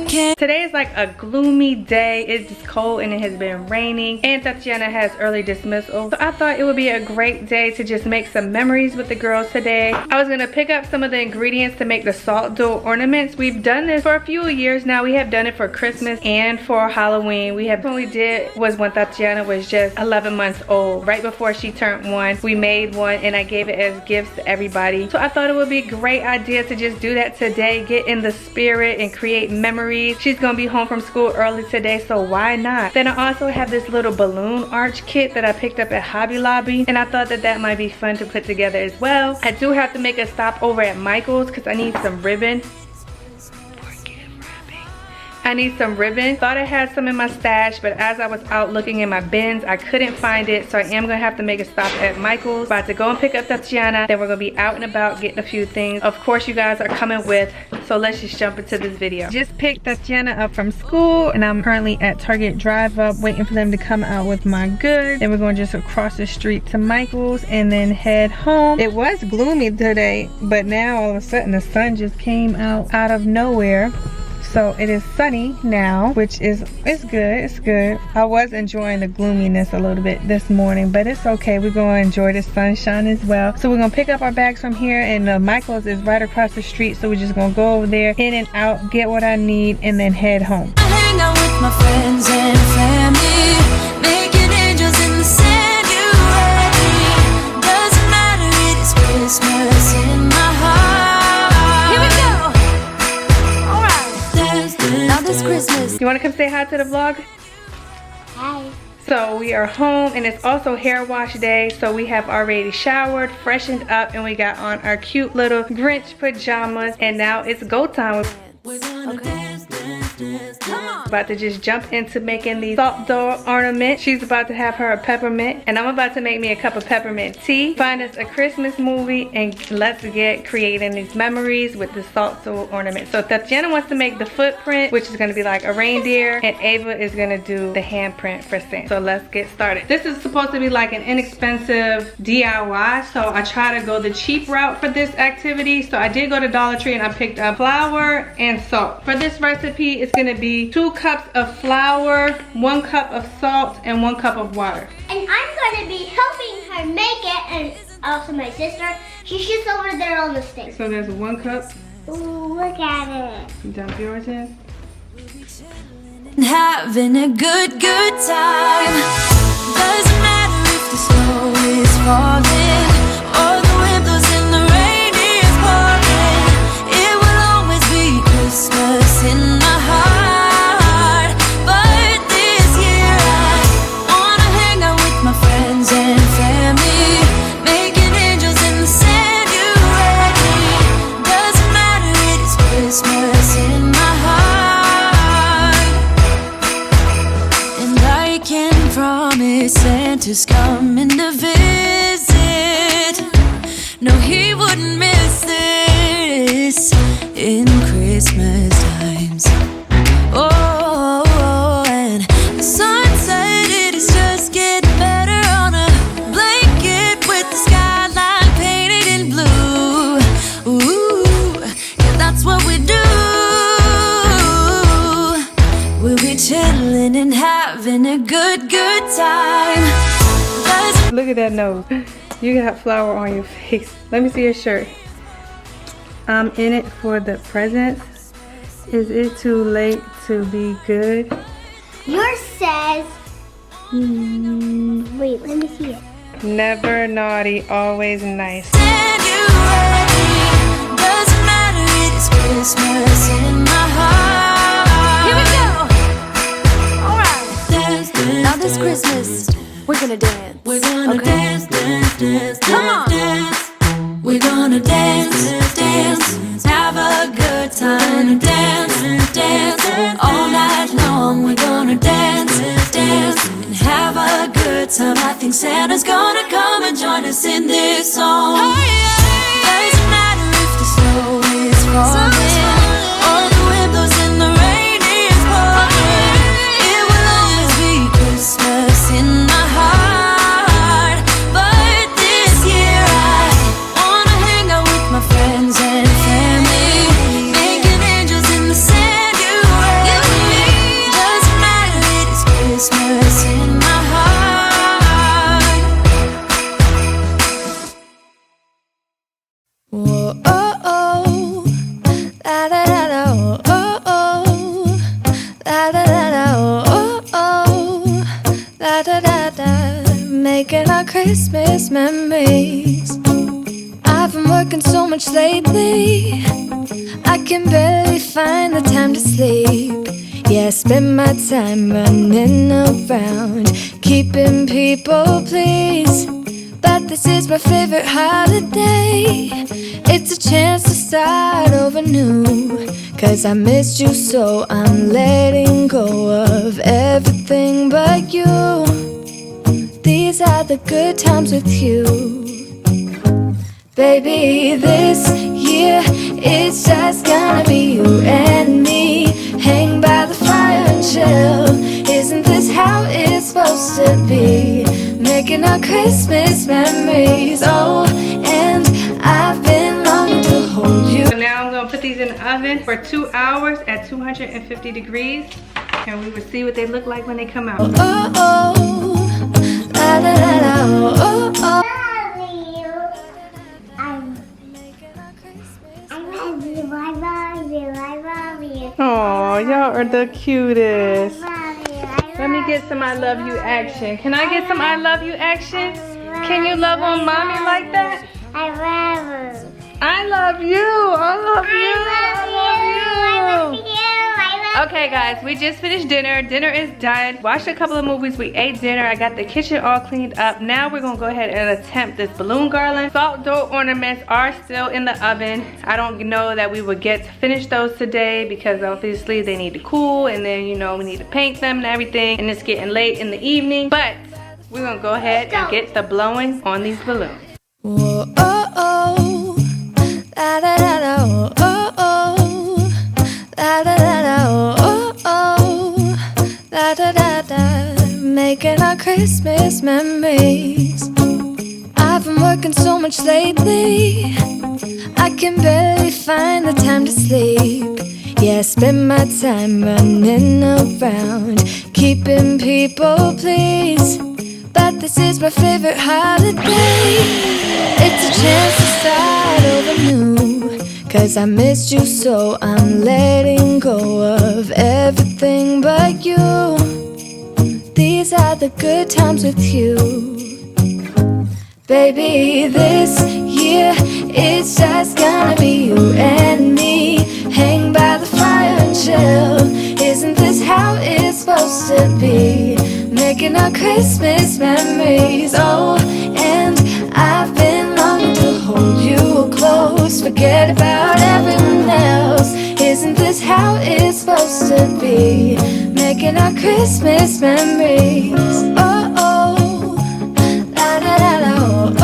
Today is like a gloomy day. It's just cold and it has been raining, and Tatiana has early dismissal, so I thought it would be a great day to just make some memories with the girls today. I was gonna pick up some of the ingredients to make the salt dough ornaments. We've done this for a few years now. We have done it for Christmas and for Halloween. When we did was when Tatiana was just 11 months old, right before she turned 1. We made one and I gave it as gifts to everybody, so I thought it would be a great idea to just do that today, get in the spirit and create memories. She's gonna be home from school early today, so why not? Then I also have this little balloon arch kit that I picked up at Hobby Lobby, and I thought that that might be fun to put together as well. I do have to make a stop over at Michael's because I need some ribbon. Thought I had some in my stash, but as I was out looking in my bins, I couldn't find it, so I am gonna have to make a stop at Michael's. About to go and pick up Tatiana, then we're gonna be out and about getting a few things. Of course you guys are coming with, so let's just jump into this video. Just picked Tatiana up from school, and I'm currently at Target Drive Up waiting for them to come out with my goods. Then we're going just across the street to Michael's and then head home. It was gloomy today, but now all of a sudden the sun just came out of nowhere. So it is sunny now, which is it's good. I was enjoying the gloominess a little bit this morning, but it's okay. We're gonna enjoy the sunshine as well. So we're gonna pick up our bags from here, and Michael's is right across the street, so we're just gonna go over there, in and out, get what I need, and then head home. I hang out with my friends and family, making angels in the sanctuary. Doesn't matter, it is Christmas in my heart. Here we go. Now this Christmas. You want to come say hi to the vlog? Hi. So we are home, and it's also hair wash day, so we have already showered, freshened up, and we got on our cute little Grinch pajamas, and now it's go time. About to just jump into making these salt dough ornaments. She's about to have her a peppermint, and I'm about to make me a cup of peppermint tea. Find us a Christmas movie, and let's get creating these memories with the salt dough ornament. So Tatiana wants to make the footprint, which is going to be like a reindeer, and Ava is going to do the handprint for Santa. So let's get started. This is supposed to be like an inexpensive DIY, so I try to go the cheap route for this activity. So I did go to Dollar Tree and I picked up flour and salt. For this recipe, it's going to be 2 cups of flour, 1 cup of salt, and 1 cup of water. And I'm going to be helping her make it, and also my sister. She's just over there on the stick. So there's 1 cup. Ooh, look at it. You dump yours in. Having a good time. Doesn't matter if the snow is falling or the wind blows and the rain is pouring. It will always be Christmas in my heart. But this year I wanna hang out with my friends and family, making angels in the sanctuary. Doesn't matter, it is Christmas in my heart. And I can promise Santa's coming to visit. No, he wouldn't miss this in Christmas times. Oh, and the sunset, it is just getting better on a blanket with the skyline painted in blue. Ooh, yeah, that's what we do. We'll be chilling and having a good time. Look at that nose. You got flour on your face. Let me see your shirt. I'm in it for the presents. Is it too late to be good? Yours says, wait, let me see it. Never naughty, always nice. Doesn't matter, it is Christmas in my heart. Here we go. Alright. Now this Christmas, we're gonna dance. We're gonna dance. Come on. Dance. We're gonna dance. Have a good time. Dance. All night long, we're gonna dance. And have a good time. I think Santa's gonna come and join us in this song. Doesn't matter if the snow is falling or the wind blows and the rain is pouring. It will always be Christmas in my heart. But this year I wanna hang out with my friends and family, making angels in the sanctuary. making our Christmas memories. I've been working so much lately, I can barely find the time to sleep. Yeah, I spend my time running around, keeping people pleased. But this is my favorite holiday. It's a chance to start over new. 'Cause I missed you, so I'm letting go of everything but you. These are the good times with you. Baby, this year it's just gonna be you and me. Hang by the fire and chill. Isn't this how it's supposed to be? Making our Christmas memories. Oh, and I've been longing to hold you. So now I'm gonna put these in the oven for 2 hours at 250 degrees. And we will see what they look like when they come out. Oh, oh, la la la la, oh, oh. Oh, y'all are the cutest. Let me get some I love you action. Can I get some I love you action? Can you love on mommy like that? I love you. I love you. I love you. I love you. Okay guys, we just finished dinner. Dinner is done. Watched a couple of movies. We ate dinner. I got the kitchen all cleaned up. Now we're gonna go ahead and attempt this balloon garland. Salt dough ornaments are still in the oven. I don't know that we would get to finish those today because obviously they need to cool, and then you know we need to paint them and everything, and it's getting late in the evening. But we're gonna go ahead and get the blowing on these balloons. Whoa, oh, oh, la da da da, oh, oh, la da da da, oh, oh, la da da da, making our Christmas memories. I've been working so much lately, I can barely find the time to sleep. Yeah, I spend my time running around, keeping people pleased. But this is my favorite holiday. It's a chance to start over new. 'Cause I missed you, so I'm letting go of everything but you. These are the good times with you. Baby, this year it's just gonna be you and me. Hang by the fire and chill. Isn't this how it's supposed to be? Making our Christmas memories. Oh, and I've been longing to hold you close. Forget about everyone else. Isn't this how it's supposed to be? Making our Christmas memories. Oh, oh, la da da da,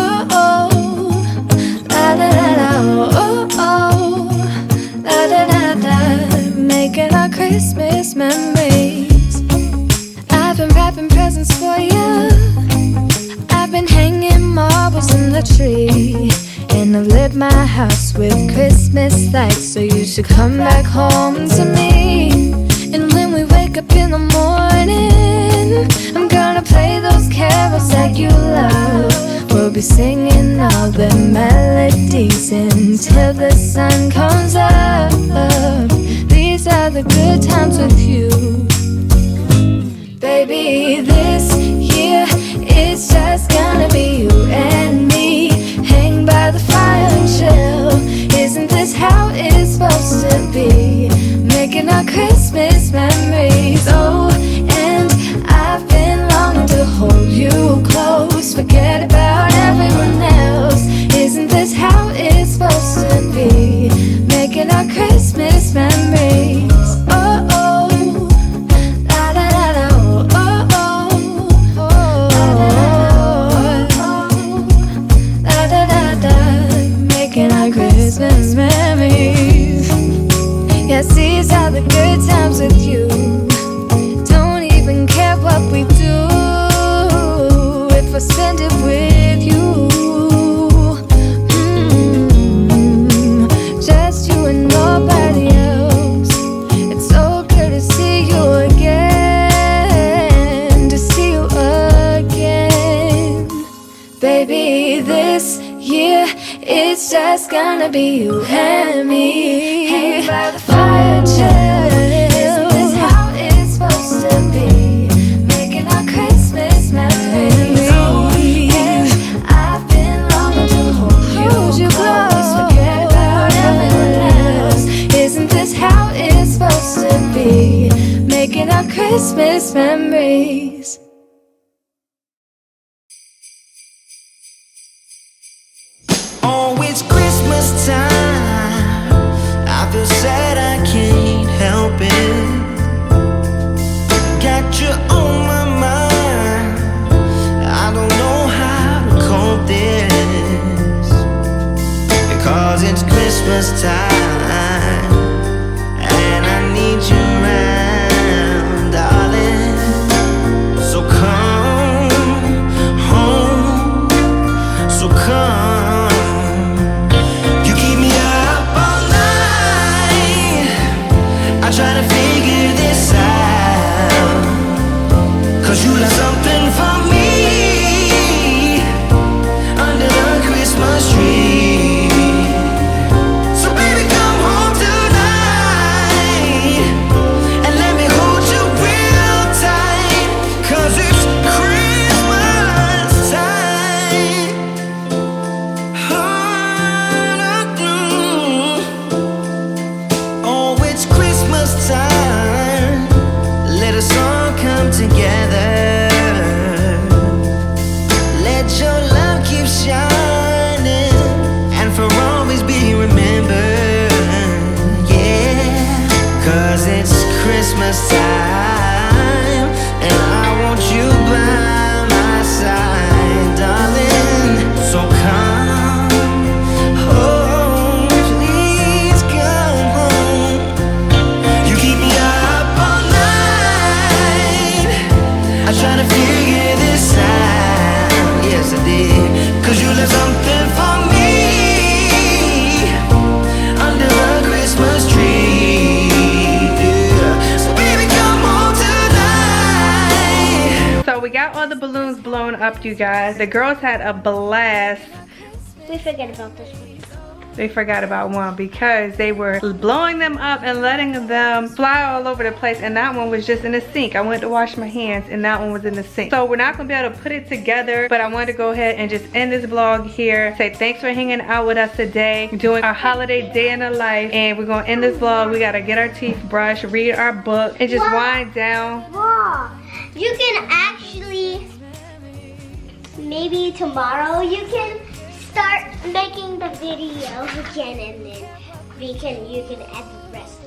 oh, oh, la da da da, oh, oh, la da da da, making our Christmas memories. I've been wrapping presents for you. I've been hanging marbles in the tree, and I've lit my house with Christmas lights. So you should come back home to me. And when we wake up in the morning, I'm gonna play those carols that you love. We'll be singing all the melodies until the sun comes up. These are the good times with you. Baby, this year it's just gonna be you and me. Hang by the fire and chill. Isn't this how it's supposed to be? Making our Christmas memories. Oh, and I've been longing to hold you close. Forget about everyone else. Isn't this how it's supposed to be? Making our Christmas memories. Oh, oh, la da da da, oh, oh, oh, la da da da, making our Christmas memories. Yes, these are the good times with you. Don't even care what we do if I spend it with you. Just you and nobody else. It's so good to see you again, to see you again. Baby, this year it's just gonna be you and me. Hang by the fire and chill. Isn't this how it's supposed to be? Making our Christmas memories. Oh, making our Christmas memories. Oh, it's Christmas time. I feel sad, I can't help it. Got you on my mind. I don't know how to cope this, because it's Christmas time and I need you around, darling. So come home, so come. You keep me up all night. I try to figure this out, 'cause you left something for me under the Christmas tree. So baby, come home tonight and let me hold you real tight, 'cause it's Christmas time. Oh, it's Christmas time. Let us all come together. Let your love keep shining and for always be remembered. Yeah, 'cause it's Christmas time and I want you by my side, darling. So come home, please come home. You keep me up all night. I try to figure this out. Yes, I did. 'Cause you left something for me under a Christmas tree. Yeah. So baby, come home tonight. So we got all the balloons blown up, you guys. The girls had a blast. We forget about this one. They forgot about one because they were blowing them up and letting them fly all over the place, and that one was just in the sink. I went to wash my hands and that one was in the sink. So we're not gonna be able to put it together, but I wanted to go ahead and just end this vlog here. Say thanks for hanging out with us today, doing our holiday day in the life, and we're gonna end this vlog. We gotta get our teeth brushed, read our book, and just wind down. Wow. You can actually, maybe tomorrow you can start making the video again, and then you can add the rest.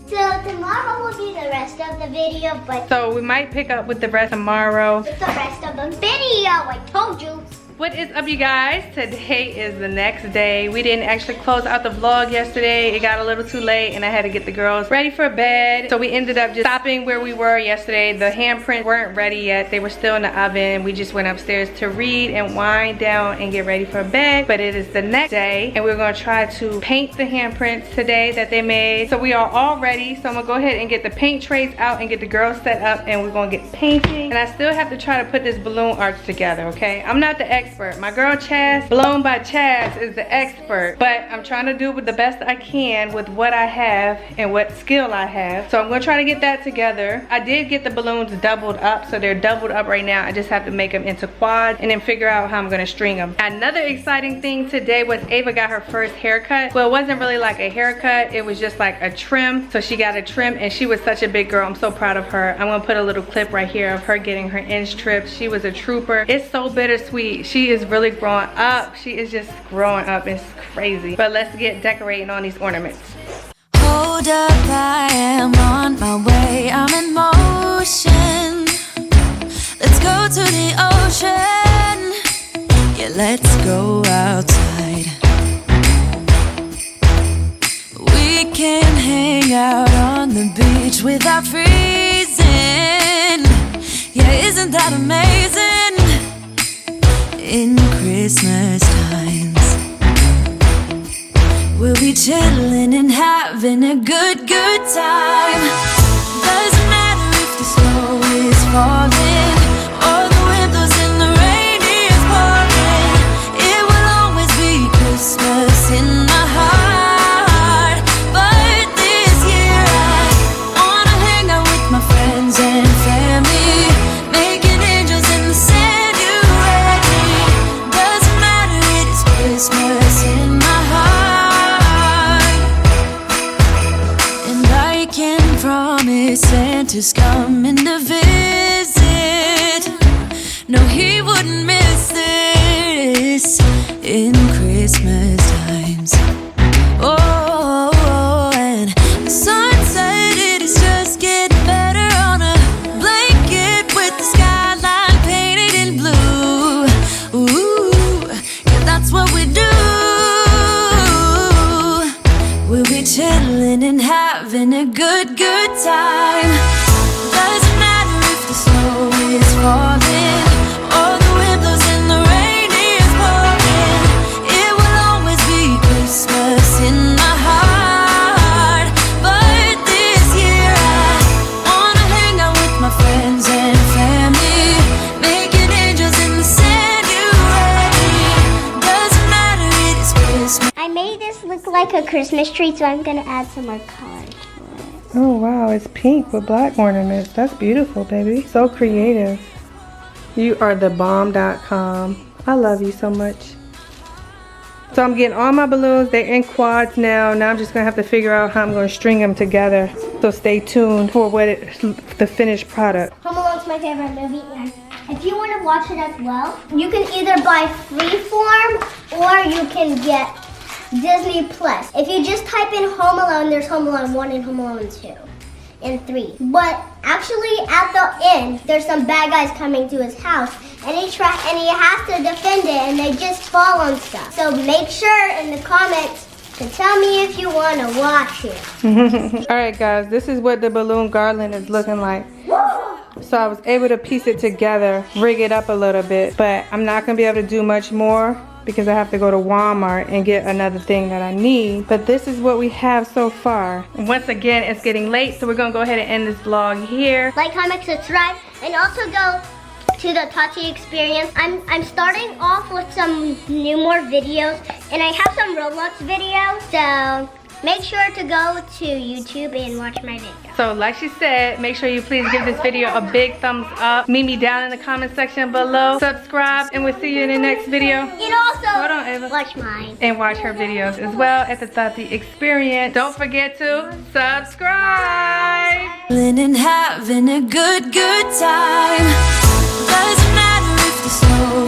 So tomorrow will be the rest of the video, but So we might pick up with the rest tomorrow. it's the rest of the video, I told you. What is up, you guys? Today is the next day. We didn't actually close out the vlog yesterday. It got a little too late and I had to get the girls ready for bed. So we ended up just stopping where we were yesterday. The handprints weren't ready yet. They were still in the oven. We just went upstairs to read and wind down and get ready for bed. But it is the next day and we're gonna try to paint the handprints today that they made. So we are all ready. So I'm gonna go ahead and get the paint trays out and get the girls set up, and we're gonna get painting. And I still have to try to put this balloon arch together, okay? I'm not the expert. My girl Chaz, blown by Chaz, is the expert, but I'm trying to do it with the best I can with what I have and what skill I have. So I'm gonna try to get that together. I did get the balloons doubled up, so they're doubled up right now. I just have to make them into quads and then figure out how I'm gonna string them. Another exciting thing today was Ava got her first haircut. Well, it wasn't really like a haircut, it was just like a trim. So she got a trim and she was such a big girl. I'm so proud of her. I'm gonna put a little clip right here of her getting her inch tripped. She was a trooper. It's so bittersweet. She is really growing up. She is just growing up. It's crazy. But let's get decorating on these ornaments. Hold up, I am on my way. I'm in motion. Let's go to the ocean. Yeah, let's go outside. We can hang out on the beach without freezing. Yeah, isn't that amazing? In Christmas times, we'll be chilling and having a good time. Doesn't matter if the snow is falling or the windows and the rain is pouring. It will always be Christmas in my heart. But this year I wanna hang out with my friends and family, making angels in the sand. You ready? Doesn't matter, it is Christmas in my heart. And I can't promised Santa's coming to visit. No, he wouldn't miss this in Christmas times. Oh, and the sun said it is just getting better on a blanket with the skyline painted in blue. Ooh, yeah, that's what we do. We'll be chilling and having a good time. Doesn't matter if the snow is falling or the wind blows and the rain is pouring. It will always be Christmas in my heart. But this year I wanna hang out with my friends and family, making angels in the sanctuary. Doesn't matter, it is Christmas. I made this look like a Christmas tree, so I'm gonna add some more color to it. Oh wow, it's pink with black ornaments. That's beautiful, baby. So creative. You are the bomb.com. I love you so much. So I'm getting all my balloons. They're in quads now. Now I'm just gonna have to figure out how I'm gonna string them together. So stay tuned for the finished product. Home Alone's my favorite movie, and if you want to watch it as well, you can either buy Freeform or you can get Disney Plus. If you just type in Home Alone, there's Home Alone 1 and Home Alone 2 and 3. But actually at the end, there's some bad guys coming to his house, and he has to defend it, and they just fall on stuff. So make sure in the comments to tell me if you want to watch it. Alright guys, this is what the balloon garland is looking like. So I was able to piece it together, rig it up a little bit, but I'm not going to be able to do much more because I have to go to Walmart and get another thing that I need. But this is what we have so far. And once again, it's getting late, so we're going to go ahead and end this vlog here. Like, comment, subscribe, and also go to the Tati Experience. I'm starting off with some more videos, and I have some Roblox videos, so make sure to go to YouTube and watch my video. So like she said, make sure you please give this video a big thumbs up. Meet me down in the comment section below. Subscribe, and we'll see you in the next video. And also, Hold on, Ava. watch mine. And watch her videos as well at the Tati Experience. Don't forget to subscribe. And having a good time. Doesn't matter if the snow